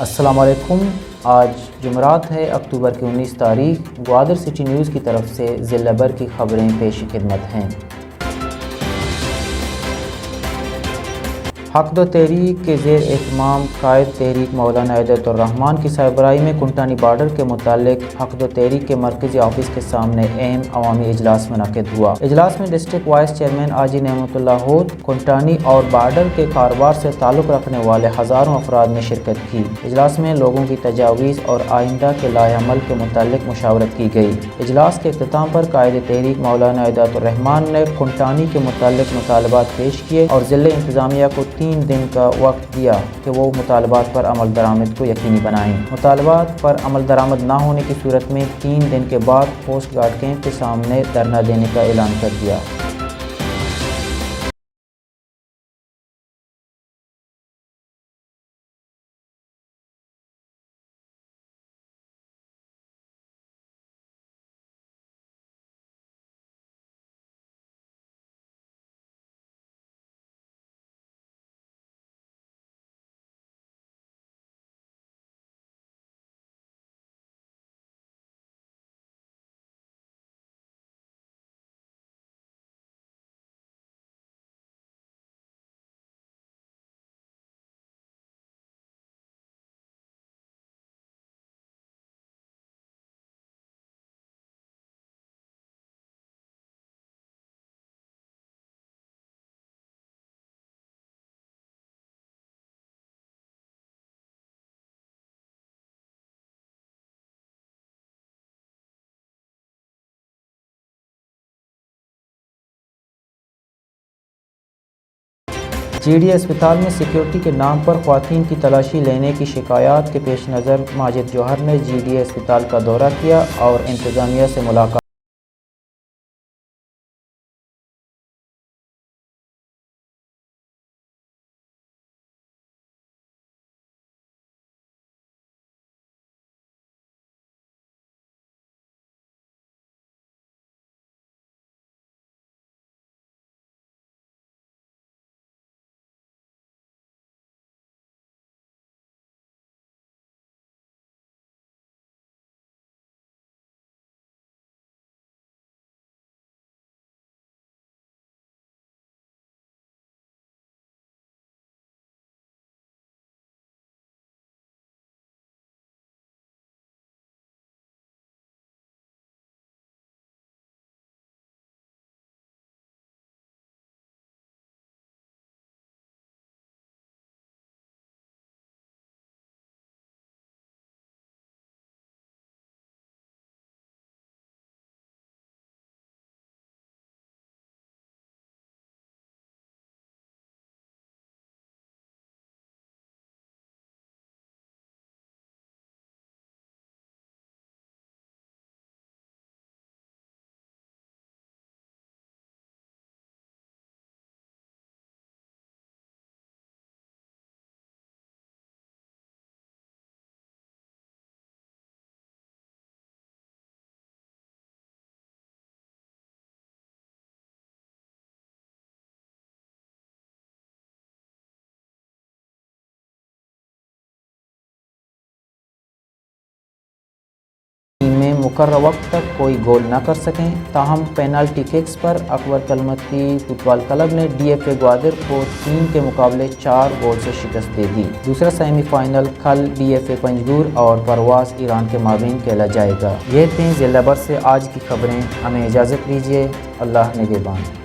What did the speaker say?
السلام علیکم۔ آج جمعرات ہے، اکتوبر کی 19 تاریخ۔ گوادر سٹی نیوز کی طرف سے ضلع بھر کی خبریں پیش خدمت ہیں۔ حق و تحریک کے زیر اہتمام قائد تحریک مولانا عیدت الرحمان کی سربراہی میں کنٹانی بارڈر کے متعلق حق و تحریک کے مرکزی آفس کے سامنے اہم عوامی اجلاس منعقد ہوا۔ اجلاس میں ڈسٹرکٹ وائس چیئرمین حاجی نعمت اللہ ہوت، کنٹانی اور بارڈر کے کاروبار سے تعلق رکھنے والے ہزاروں افراد نے شرکت کی۔ اجلاس میں لوگوں کی تجاویز اور آئندہ کے لائحہ عمل کے متعلق مشاورت کی گئی۔ اجلاس کے اختتام پر قائد تحریک مولانا عیدت الرحمان نے کنٹانی کے متعلق مطالبات پیش کیے اور ضلع انتظامیہ کو 3 دن کا وقت دیا کہ وہ مطالبات پر عمل درآمد کو یقینی بنائیں۔ مطالبات پر عمل درآمد نہ ہونے کی صورت میں 3 دن کے بعد کوسٹ گارڈ کیمپ کے سامنے دھرنا دینے کا اعلان کر دیا۔ جی ڈی اسپتال میں سیکیورٹی کے نام پر خواتین کی تلاشی لینے کی شکایات کے پیش نظر ماجد جوہر نے جی ڈی اسپتال کا دورہ کیا اور انتظامیہ سے ملاقات میں مقررہ وقت تک کوئی گول نہ کر سکیں، تاہم پینالٹی ککس پر اکبر کلمتی فٹبال کلب نے ڈی ایف اے گوادر کو 3 کے مقابلے 4 گول سے شکست دے دی۔ دوسرا سیمی فائنل کل ڈی ایف اے پنجگور اور پرواز ایران کے مابین کھیلا جائے گا۔ یہ تھیں ضلع بھر سے آج کی خبریں۔ ہمیں اجازت دیجیے۔ اللہ نگہبان۔